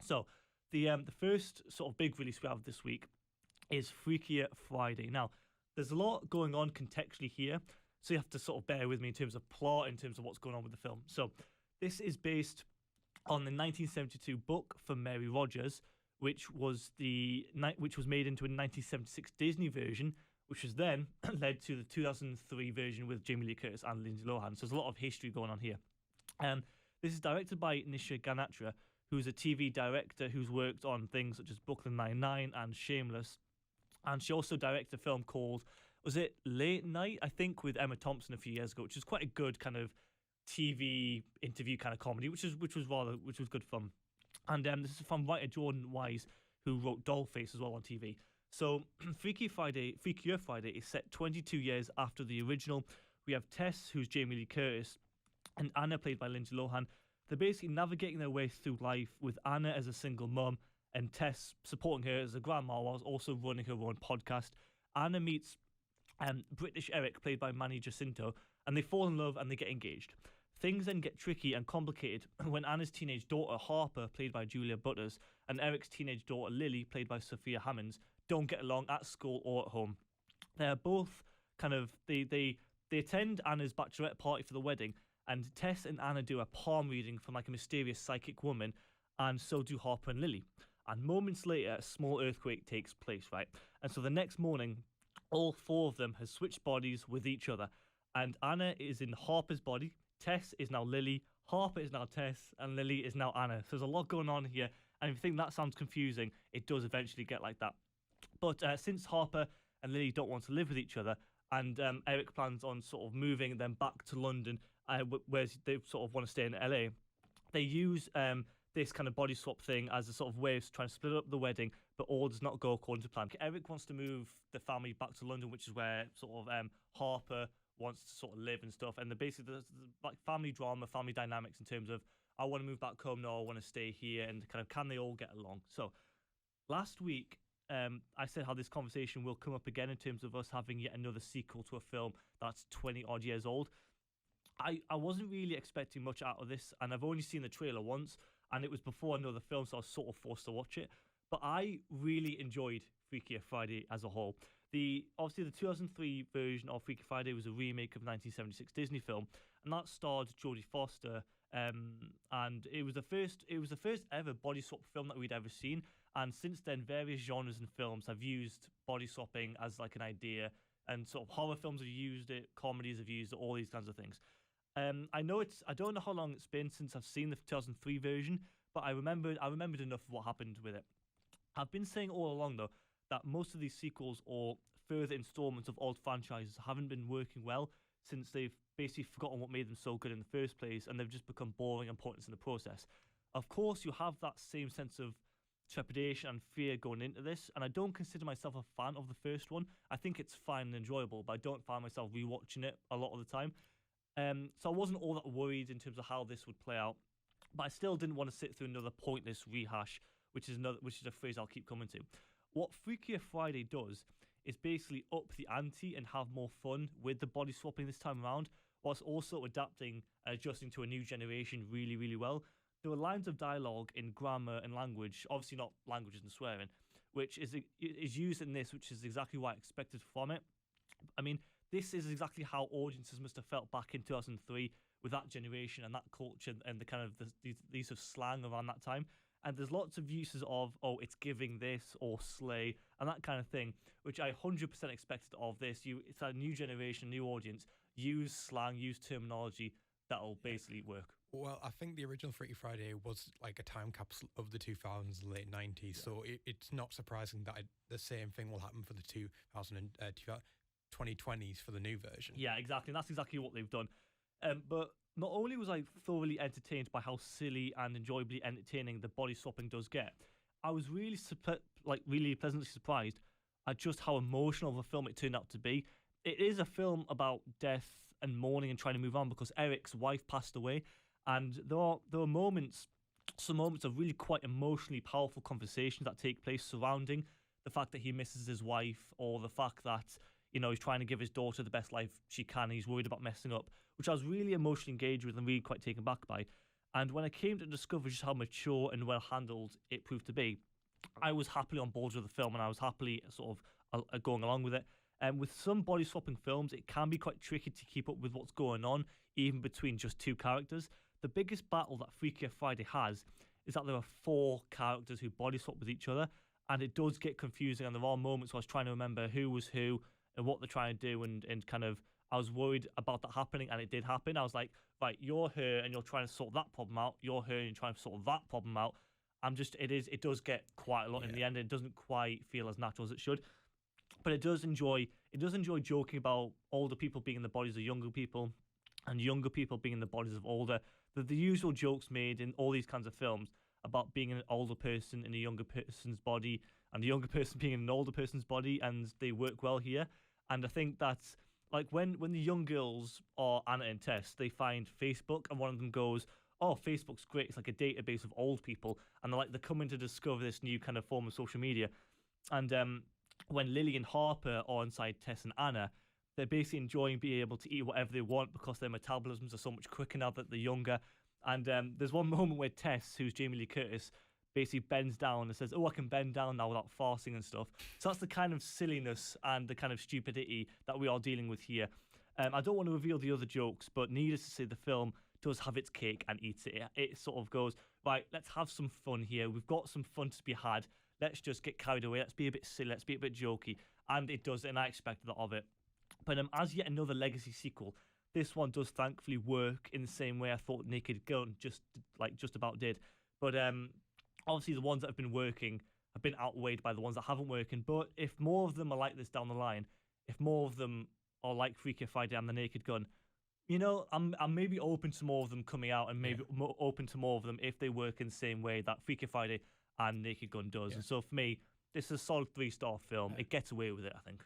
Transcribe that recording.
So the first sort of big release we have this week is Freakier Friday. Now, there's a lot going on contextually here, so you have to sort of bear with me in terms of plot, in terms of what's going on with the film. So this is based on the 1972 book from Mary Rogers, which was made into a 1976 Disney version, which was then led to the 2003 version with Jamie Lee Curtis and Lindsay Lohan. So there's a lot of history going on here. This is directed by Nisha Ganatra, who's a TV director who's worked on things such as Brooklyn Nine-Nine and Shameless. And she also directed a film called, was it Late Night, I think, with Emma Thompson a few years ago, which is quite a good kind of TV interview kind of comedy, which was good fun. And this is from writer Jordan Wise, who wrote Dollface as well on TV. So Freakier Friday is set 22 years after the original. We have Tess, who's Jamie Lee Curtis, and Anna, played by Lindsay Lohan. They're basically navigating their way through life with Anna as a single mum and Tess supporting her as a grandma whilst also running her own podcast. Anna meets British Eric, played by Manny Jacinto, and they fall in love and they get engaged. Things then get tricky and complicated when Anna's teenage daughter, Harper, played by Julia Butters, and Eric's teenage daughter, Lily, played by Sophia Hammonds, don't get along at school or at home. They're both kind of, they attend Anna's bachelorette party for the wedding, and Tess and Anna do a palm reading from like a mysterious psychic woman, and so do Harper and Lily. And moments later, a small earthquake takes place, right? And so the next morning, all four of them have switched bodies with each other. And Anna is in Harper's body, Tess is now Lily, Harper is now Tess, and Lily is now Anna. So there's a lot going on here. And if you think that sounds confusing, it does eventually get like that. But since Harper and Lily don't want to live with each other, and Eric plans on sort of moving them back to London, where they sort of want to stay in LA, they use this kind of body swap thing as a sort of way of trying to split up the wedding, but all does not go according to plan. Eric wants to move the family back to London, which is where sort of Harper wants to sort of live and stuff. And there's like family drama, family dynamics in terms of, I want to move back home, no, I want to stay here, and kind of can they all get along? So last week, I said how this conversation will come up again in terms of us having yet another sequel to a film that's 20 odd years old. I wasn't really expecting much out of this, and I've only seen the trailer once, and it was before another film, so I was sort of forced to watch it. But I really enjoyed Freakier Friday as a whole. Obviously the 2003 version of Freakier Friday was a remake of a 1976 Disney film, and that starred Jodie Foster. And it was the first ever body swap film that we'd ever seen. And since then, various genres and films have used body swapping as like an idea, and sort of horror films have used it, comedies have used it, all these kinds of things. I don't know how long it's been since I've seen the 2003 version, but I remembered enough of what happened with it. I've been saying all along though that most of these sequels or further installments of old franchises haven't been working well, since they've basically forgotten what made them so good in the first place, and they've just become boring and pointless in the process. Of course, you have that same sense of trepidation and fear going into this, and I don't consider myself a fan of the first one. I think it's fine and enjoyable, but I don't find myself rewatching it a lot of the time. So I wasn't all that worried in terms of how this would play out, but I still didn't want to sit through another pointless rehash, which is a phrase I'll keep coming to. What Freakier Friday does is basically up the ante and have more fun with the body swapping this time around, whilst also adapting and adjusting to a new generation really, really well. There were lines of dialogue in grammar and language, obviously not languages and swearing, which is used in this, which is exactly what I expected from it. I mean, this is exactly how audiences must have felt back in 2003 with that generation and that culture and the kind of the use of slang around that time. And there's lots of uses of, it's giving this or slay and that kind of thing, which I 100% expected of this. It's a new generation, new audience. Use slang, use terminology that'll basically work. Well, I think the original Freaky Friday was like a time capsule of the 2000s, late 90s. Yeah. So it's not surprising that the same thing will happen for the 2020s for the new version. Yeah, exactly. And that's exactly what they've done. But not only was I thoroughly entertained by how silly and enjoyably entertaining the body swapping does get, I was really pleasantly surprised at just how emotional of a film it turned out to be. It is a film about death and mourning and trying to move on because Eric's wife passed away, and there are some moments of really quite emotionally powerful conversations that take place surrounding the fact that he misses his wife, or the fact that he's trying to give his daughter the best life she can. He's worried about messing up, which I was really emotionally engaged with and really quite taken back by. And when I came to discover just how mature and well handled it proved to be, I was happily on board with the film, and I was happily sort of going along with it. And with some body swapping films, it can be quite tricky to keep up with what's going on, even between just two characters. The biggest battle that Freakier Friday has is that there are four characters who body swap with each other, and it does get confusing. And there are moments where I was trying to remember who was who and what they're trying to do, and kind of I was worried about that happening, and it did happen. I was like, right, you're her, and you're trying to sort that problem out. You're her, and you're trying to sort that problem out. It does get quite a lot in the end. It doesn't quite feel as natural as it should, but it does enjoy joking about older people being in the bodies of younger people, and younger people being in the bodies of older. The usual jokes made in all these kinds of films about being an older person in a younger person's body, and the younger person being in an older person's body, and they work well here. And I think that's like when the young girls are Anna and Tess, they find Facebook, and one of them goes, "Oh, Facebook's great. It's like a database of old people," and they're coming to discover this new kind of form of social media. And when Lily and Harper are inside Tess and Anna, they're basically enjoying being able to eat whatever they want because their metabolisms are so much quicker now that they're younger. And there's one moment where Tess, who's Jamie Lee Curtis, basically bends down and says, "Oh, I can bend down now without fasting and stuff." So that's the kind of silliness and the kind of stupidity that we are dealing with here. I don't want to reveal the other jokes, but needless to say, the film does have its cake and eats it. It sort of goes, right, let's have some fun here. We've got some fun to be had. Let's just get carried away. Let's be a bit silly. Let's be a bit jokey. And it does, and I expected that of it. But as yet another legacy sequel, this one does thankfully work in the same way I thought Naked Gun just about did. But obviously the ones that have been working have been outweighed by the ones that haven't working. But if more of them are like this down the line, if more of them are like Freakier Friday and the Naked Gun, I'm maybe open to more of them coming out, and maybe open to more of them if they work in the same way that Freakier Friday and Naked Gun does. And so for me, this is a solid 3-star film. It gets away with it, I think.